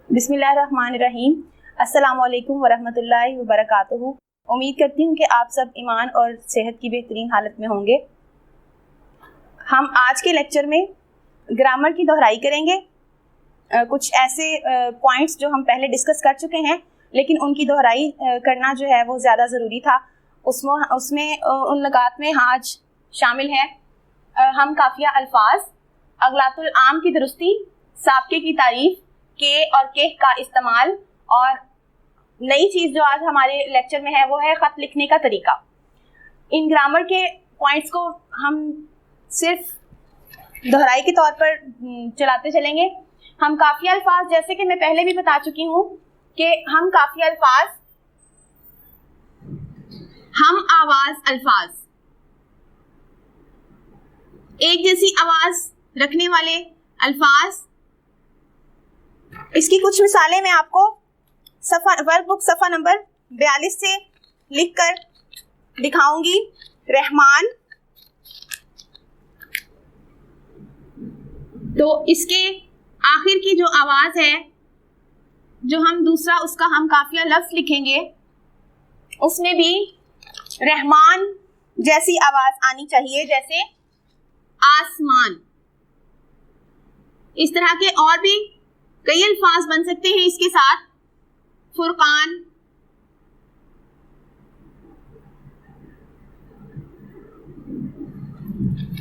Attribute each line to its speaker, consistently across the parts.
Speaker 1: बिस्मिल्लाहिर्रहमानिर्रहीम। अस्सलाम वालेकुम वरहमतुल्लाहि वबरकातुहू। उम्मीद करती हूँ कि आप सब ईमान और सेहत की बेहतरीन हालत में होंगे। हम आज के लेक्चर में ग्रामर की दोहराई करेंगे। कुछ ऐसे पॉइंट्स जो हम पहले डिस्कस कर चुके हैं, लेकिन उनकी दोहराई करना जो है वो ज़्यादा ज़रूरी था। उसमें उन नुकात में आज शामिल है हम काफिया अल्फाज, अगलातुल आम की दुरुस्ती, साबके की तारीफ, के और के का इस्तेमाल, और नई चीज़ जो आज हमारे लेक्चर में है वो है ख़त लिखने का तरीका। इन ग्रामर के पॉइंट्स को हम सिर्फ दोहराई के तौर पर चलाते चलेंगे। हम काफिया अल्फाज, जैसे कि मैं पहले भी बता चुकी हूँ कि हम काफिया अल्फाज, हम आवाज अल्फाज, एक जैसी आवाज रखने वाले अल्फाज, इसकी कुछ मिसालें मैं आपको वर्कबुक सफ़ा नंबर 42 से लिखकर दिखाऊंगी। रहमान, तो इसके आखिर की जो आवाज है, जो हम दूसरा उसका हम काफिया लफ्ज लिखेंगे, उसमें भी रहमान जैसी आवाज आनी चाहिए, जैसे आसमान। इस तरह के और भी कई अल्फाज बन सकते हैं इसके साथ। फुरकान,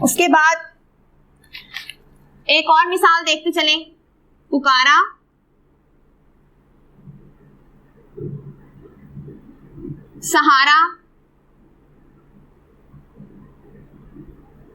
Speaker 1: उसके बाद एक और मिसाल देखते चलें, पुकारा, सहारा,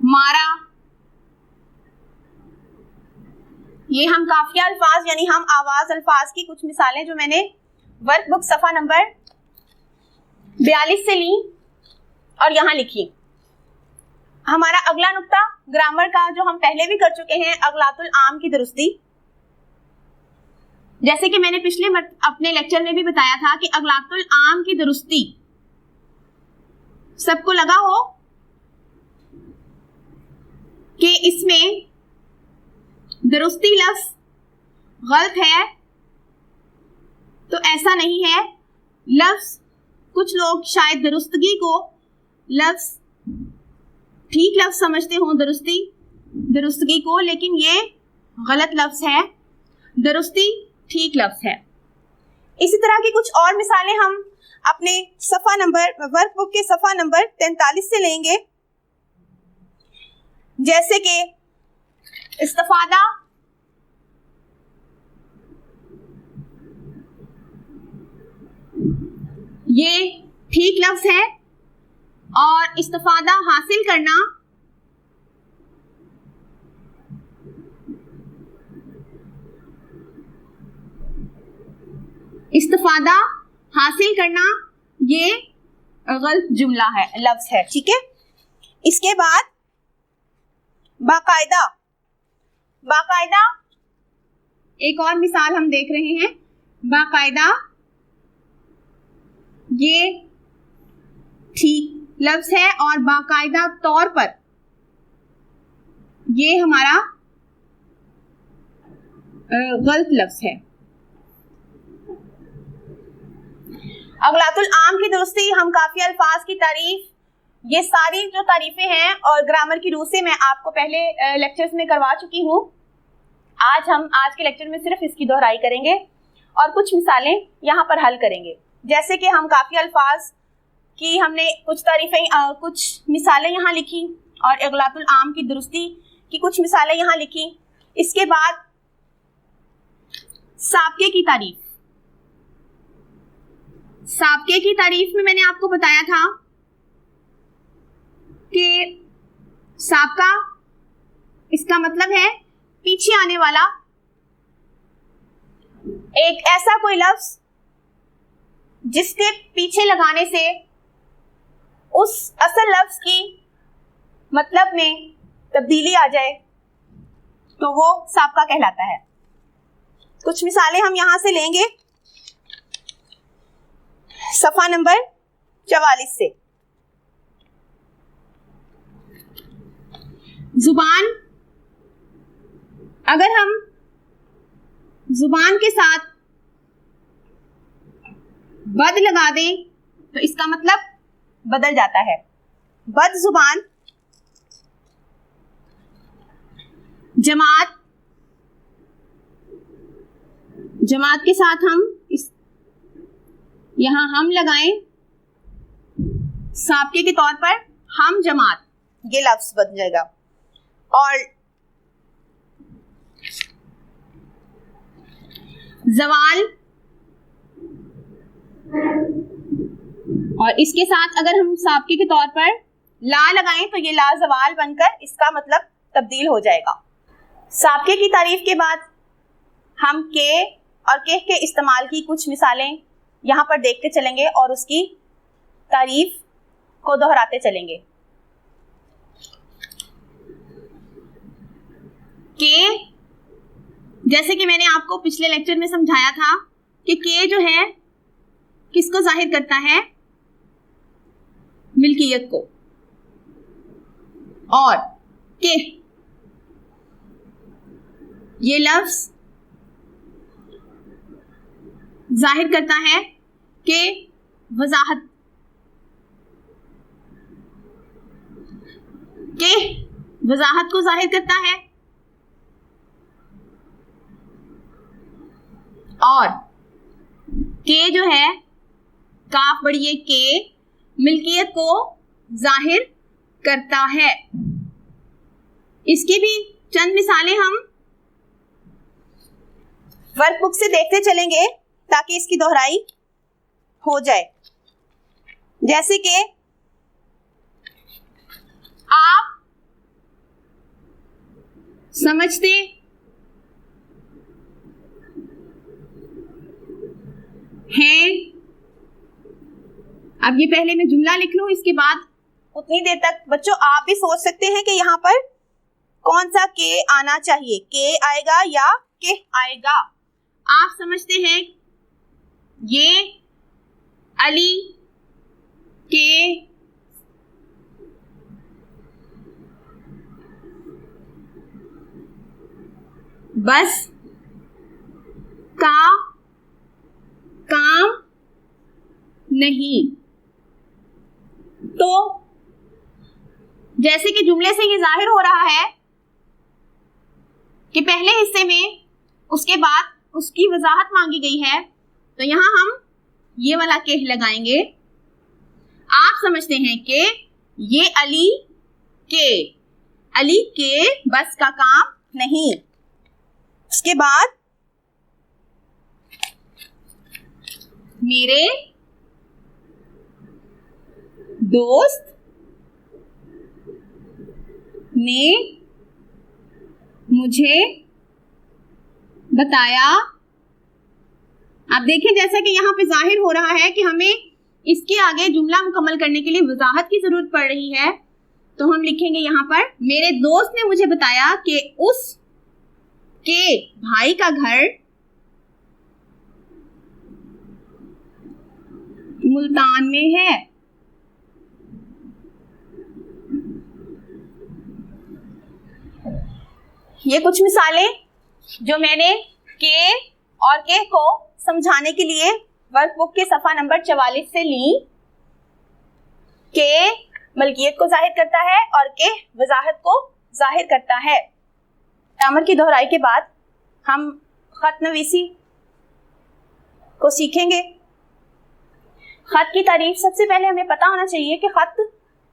Speaker 1: मारा। ये हम काफिया अल्फाज यानी हम आवाज अल्फाज की कुछ मिसालें जो मैंने वर्कबुक सफ़ा नंबर 42 से ली और यहाँ लिखी। हमारा अगला नुक्ता ग्रामर का, जो हम पहले भी कर चुके हैं, अगलातुल आम की दुरुस्ती। जैसे कि मैंने पिछले अपने लेक्चर में भी बताया था कि अगलातुल आम की दुरुस्ती सबको लगा हो कि इसमें दुरुस्ती लफ्ज गलत है, तो ऐसा नहीं है। लफ्ज, कुछ लोग शायद दुरुस्तगी को लफ्ज ठीक लफ्ज समझते हों, दुरुस्तगी को, लेकिन ये गलत लफ्ज है। दुरुस्ती ठीक लफ्ज है। इसी तरह की कुछ और मिसालें हम अपने सफ़ा नंबर, वर्कबुक के सफ़ा नंबर 43 से लेंगे, जैसे कि इस्तिफादा, ये ठीक लफ्ज है, और इस्तिफादा हासिल करना ये गलत जुमला है, लफ्ज है। ठीक है। इसके बाद बाकायदा, एक और मिसाल हम देख रहे हैं। बाकायदा ये ठीक लफ्ज है, और बाकायदा तौर पर ये हमारा गलत लफ्ज है। अगलातुल आम की दुरुस्ती, हम काफिया अल्फाज की तारीफ, ये सारी जो तारीफें हैं और ग्रामर की रूह से मैं आपको पहले लेक्चर्स में करवा चुकी हूँ। आज के लेक्चर में सिर्फ इसकी दोहराई करेंगे और कुछ मिसालें यहाँ पर हल करेंगे। जैसे कि हम काफिया अल्फाज की हमने कुछ तारीफें, कुछ मिसालें यहाँ लिखी, और अगलातुल आम की दुरुस्ती की कुछ मिसालें यहाँ लिखी। इसके बाद साबके की तारीफ में मैंने आपको बताया था कि साबका, इसका मतलब है पीछे आने वाला, एक ऐसा कोई लफ्ज जिसके पीछे लगाने से उस असल लफ्ज की मतलब में तब्दीली आ जाए, तो वो साबका कहलाता है। कुछ मिसालें हम यहां से लेंगे सफ़ा नंबर 44 से। जुबान, अगर हम जुबान के साथ बद लगा दें तो इसका मतलब बदल जाता है। बद जुबान, जमात, जमात के साथ हम इस यहां हम लगाएं साबके के तौर पर हम जमात, ये लफ्ज बन जाएगा। और जवाल, और इसके साथ अगर हम साबके के तौर पर ला लगाएं तो ये ला जवाल बनकर इसका मतलब तब्दील हो जाएगा। साबके की तारीफ के बाद हम के और के इस्तेमाल की कुछ मिसालें यहाँ पर देखते चलेंगे और उसकी तारीफ को दोहराते चलेंगे। के, जैसे कि मैंने आपको पिछले लेक्चर में समझाया था कि के जो है किसको जाहिर करता है, मिल्कियत को, और के ये लफ्ज जाहिर करता है कि वजाहत, के वजाहत को जाहिर करता है, और के जो है काफ बढ़िए के मिल्कियत को जाहिर करता है। इसकी भी चंद मिसालें हम वर्कबुक से देखते चलेंगे ताकि इसकी दोहराई हो जाए। जैसे कि आप समझते हैं, अब ये पहले मैं जुमला लिख लूं, इसके बाद उतनी देर तक बच्चों आप भी सोच सकते हैं कि यहाँ पर कौन सा के आना चाहिए, के आएगा या के आएगा। आप समझते हैं ये अली के बस का काम नहीं। तो जैसे कि जुमले से ये जाहिर हो रहा है कि पहले हिस्से में उसके बाद उसकी वजाहत मांगी गई है, तो यहां हम ये वाला के लगाएंगे। आप समझते हैं कि ये अली के बस का काम नहीं। उसके बाद मेरे दोस्त ने मुझे बताया। आप देखें जैसा कि यहाँ पे जाहिर हो रहा है कि हमें इसके आगे जुमला मुकम्मल करने के लिए वजाहत की जरूरत पड़ रही है, तो हम लिखेंगे यहाँ पर मेरे दोस्त ने मुझे बताया कि उस के भाई का घर मुल्तान में है। ये कुछ मिसालें जो मैंने के और के को समझाने के लिए वर्कबुक के सफा नंबर 44 से ली। के मलकियत को जाहिर करता है और के वजाहत को जाहिर करता है। ग्रामर की दोहराई के बाद हम खत नवीसी को सीखेंगे। खत की तारीफ सबसे पहले हमें पता होना चाहिए कि खत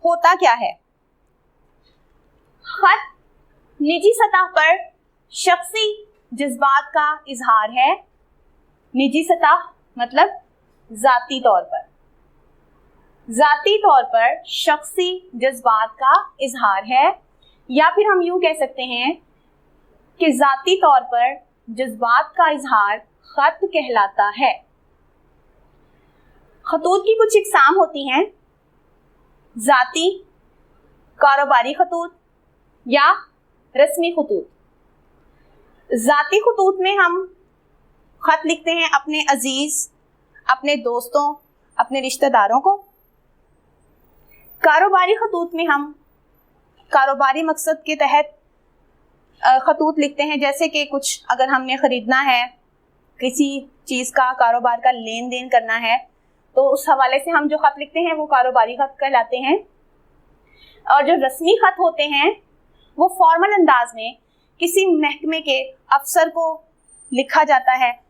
Speaker 1: होता क्या है। खत निजी सतह पर शख्सी जज्बात का इजहार है। निजी सतह मतलब जाती तौर पर, जाती तौर पर शख्सी जज्बात का इजहार है, या फिर हम यूं कह सकते हैं कि जाती तौर पर जज्बात का इजहार खत कहलाता है। खतूत की कुछ इकसाम होती हैं, जाती, कारोबारी खतूत या रस्मी खतूत। जाती खतूत में हम खत लिखते हैं अपने अजीज, अपने दोस्तों, अपने रिश्तेदारों को। कारोबारी खतूत में हम कारोबारी मकसद के तहत खतूत लिखते हैं, जैसे कि कुछ अगर हमने ख़रीदना है, किसी चीज़ का कारोबार का लेन देन करना है, तो उस हवाले से हम जो खत लिखते हैं वो कारोबारी खत कहलाते हैं। और जो रस्मी खत होते हैं वो फॉर्मल अंदाज में किसी महकमे के अफसर को लिखा जाता है।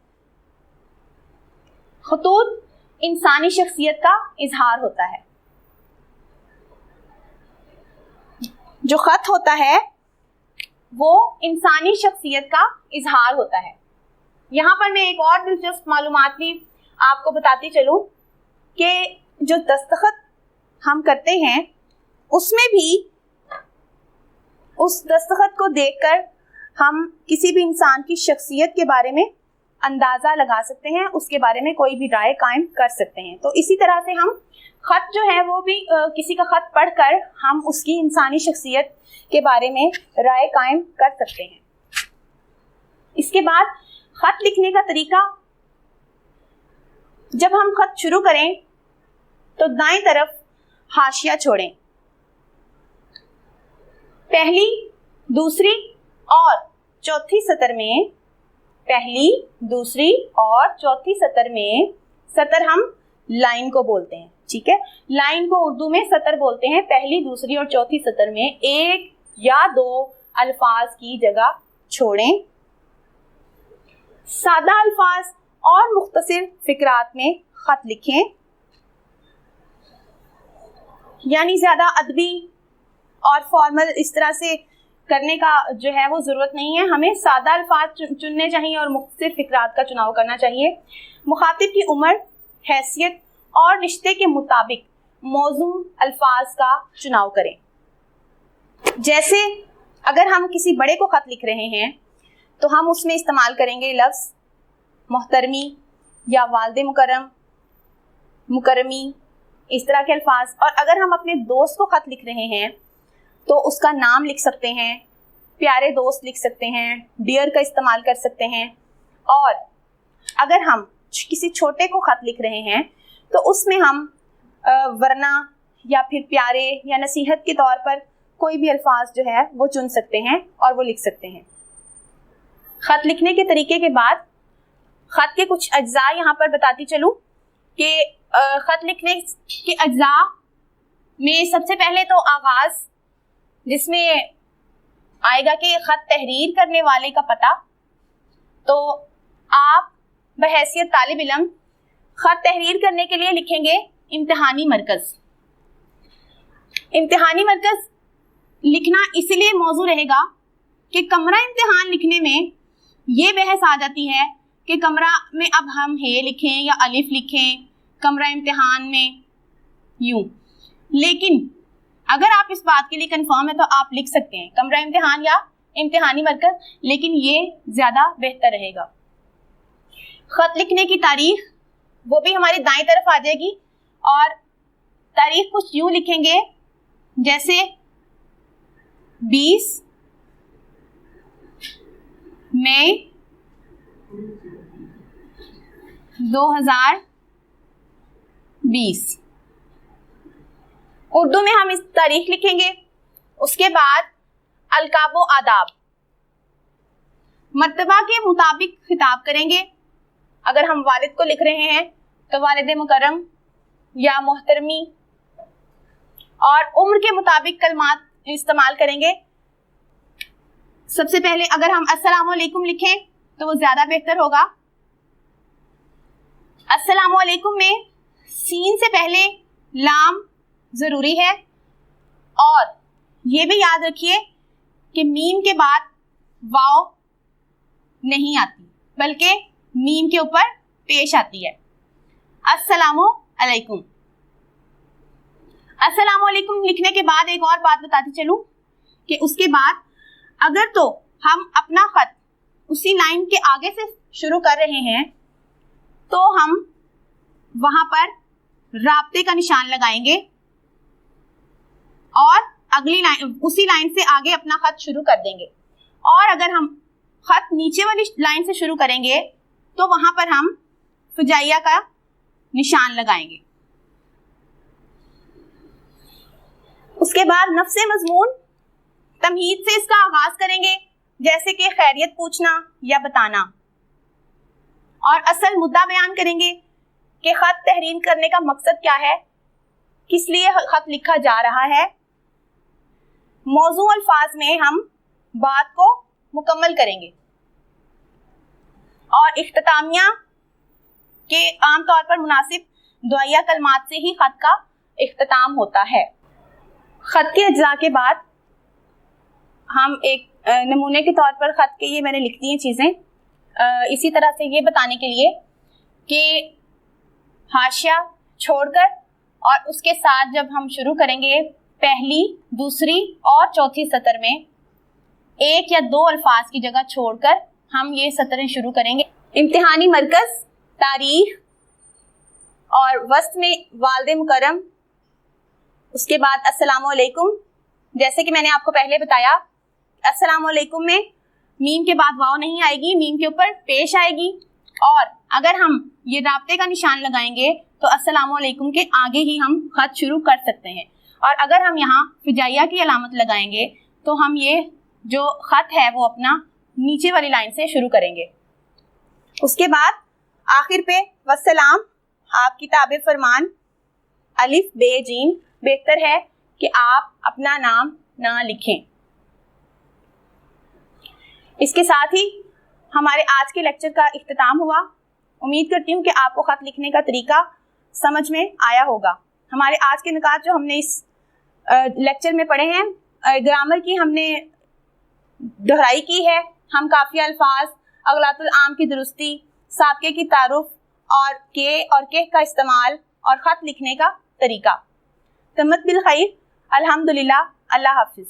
Speaker 1: खतूत इंसानी शख्सियत का इजहार होता है। जो खत होता है वो इंसानी शख्सियत का इजहार होता है। यहाँ पर मैं एक और दिलचस्प मालूमात भी आपको बताती चलूं कि जो दस्तखत हम करते हैं उसमें भी उस दस्तखत को देखकर हम किसी भी इंसान की शख्सियत के बारे में अंदाज़ा लगा सकते हैं, उसके बारे में कोई भी राय कायम कर सकते हैं। तो इसी तरह से हम खत जो है वो भी किसी का खत पढ़कर हम उसकी इंसानी शख्सियत के बारे में राय कायम कर सकते हैं। इसके बाद खत लिखने का तरीका, जब हम खत शुरू करें तो दाएं तरफ हाशिया छोड़ें। पहली, दूसरी और चौथी सतर में, पहली, दूसरी और चौथी सतर में, सतर हम लाइन को बोलते हैं, ठीक है। लाइन को उर्दू में सतर बोलते हैं। पहली, दूसरी और चौथी सतर में एक या दो अल्फाज की जगह छोड़ें। सादा अल्फाज और मुख्तसर फिकरात में खत लिखें, यानी ज्यादा अदबी और फॉर्मल इस तरह से करने का जो है वो जरूरत नहीं है। हमें सादा अल्फाज चुनने चाहिए और मुख्तसर फिकरात का चुनाव करना चाहिए। मुखातिब की उम्र, हैसियत और रिश्ते के मुताबिक मौजू अल्फाज का चुनाव करें। जैसे अगर हम किसी बड़े को खत लिख रहे हैं तो हम उसमें इस्तेमाल करेंगे लफ्ज़ मोहतरमी या वालिद मुकर्रम, मुकर्रमी, इस तरह के अल्फाज। और अगर हम अपने दोस्त को खत लिख रहे हैं तो उसका नाम लिख सकते हैं, प्यारे दोस्त लिख सकते हैं, डियर का इस्तेमाल कर सकते हैं। और अगर हम किसी छोटे को खत लिख रहे हैं तो उसमें हम वरना या फिर प्यारे या नसीहत के तौर पर कोई भी अल्फाज जो है वो चुन सकते हैं और वो लिख सकते हैं। खत लिखने के तरीके के बाद खत के कुछ अज्जा यहाँ पर बताती चलूँ कि खत लिखने के अज्जा में सबसे पहले तो आगाज़, जिसमें आएगा कि खत तहरीर करने वाले का पता। तो आप बहैसियत तालिब इल्म खत तहरीर करने के लिए लिखेंगे इम्तिहानी मरकज़। इम्तिहानी मरकज़ लिखना इसलिए मौजू रहेगा कि कमरा इम्तिहान लिखने में ये बहस आ जाती है कि कमरा में अब हम हे लिखें या अलिफ लिखें, कमरा इम्तिहान में यूं। लेकिन अगर आप इस बात के लिए कंफर्म है तो आप लिख सकते हैं कमरा इम्तिहान या इम्तिहानी मरकज़, लेकिन ये ज़्यादा बेहतर रहेगा। खत लिखने की तारीख वो भी हमारी दाएं तरफ आ जाएगी और तारीख कुछ यूं लिखेंगे जैसे 20 मई 2020। उर्दू में हम इस तारीख लिखेंगे। उसके बाद अलकाबो आदाब, मर्तबा के मुताबिक खिताब करेंगे। अगर हम वालिद को लिख रहे हैं तो वालिद मुकर्रम या मोहतरमी, और उम्र के मुताबिक कलमात इस्तेमाल करेंगे। सबसे पहले अगर हम अस्सलाम वालेकुम लिखें तो वो ज्यादा बेहतर होगा। अस्सलाम वालेकुम में सीन से पहले लाम जरूरी है, और ये भी याद रखिए कि मीम के बाद वाव नहीं आती, बल्कि मीम के ऊपर पेश आती है। अस्सलामु अलैकुम। अस्सलामु अलैकुम लिखने के बाद एक और बात बताती चलूं कि उसके बाद अगर तो हम अपना खत उसी लाइन के आगे से शुरू कर रहे हैं तो हम वहां पर राब्ते का निशान लगाएंगे और अगली लाइन, उसी लाइन से आगे अपना खत शुरू कर देंगे। और अगर हम खत नीचे वाली लाइन से शुरू करेंगे तो वहां पर हम फुजाइया का निशान लगाएंगे। उसके बाद नफ्से मजमून तमहीद से इसका आगाज करेंगे, जैसे कि खैरियत पूछना या बताना, और असल मुद्दा बयान करेंगे कि खत तहरीर करने का मकसद क्या है, किस लिए खत लिखा जा रहा है। मौजू अल्फाज में हम बात को मुकम्मल करेंगे और इख्तितामिया के आमतौर पर मुनासिब दुआया कलमात से ही खत का इख्तिताम होता है। खत के अज्जा के बाद हम एक नमूने के तौर पर खत के ये मैंने लिख दी हैं चीज़ें, इसी तरह से ये बताने के लिए कि हाशिया छोड़कर और उसके साथ जब हम शुरू करेंगे पहली, दूसरी और चौथी सतर में एक या दो अल्फाज की जगह छोड़कर हम ये सतरें शुरू करेंगे। इम्तिहानी मरकज़, तारीख और वस्त में वालिद मुकर्रम, उसके बाद अस्सलामु अलैकुम। जैसे कि मैंने आपको पहले बताया, अस्सलामु अलैकुम में मीम के बाद वाव नहीं आएगी, मीम के ऊपर पेश आएगी। और अगर हम ये राब्ते का निशान लगाएंगे तो अस्सलामु अलैकुम के आगे ही हम खत शुरू कर सकते हैं। और अगर हम यहाँ फिजाइया की अलामत लगाएंगे तो हम ये जो खत है वो अपना नीचे वाली लाइन से शुरू करेंगे। उसके बाद आखिर पे वस्सलाम, आपकी ताबे फरमान, अलिफ बे जीम, बेहतर है कि आप अपना नाम ना लिखें। इसके साथ ही हमारे आज के लेक्चर का इख्तिताम हुआ। उम्मीद करती हूँ कि आपको खत लिखने का तरीका समझ में आया होगा। हमारे आज के निकात जो हमने इस लेक्चर में पढ़े हैं, ग्रामर की हमने दोहराई की है। हम काफ़ी अल्फाज, अगलातुल आम की दुरुस्ती, साबके की तारुफ और के का इस्तेमाल और ख़त लिखने का तरीका। तमत बिल खैर, अल्हम्दुलिल्लाह, अल्लाह हाफिज़।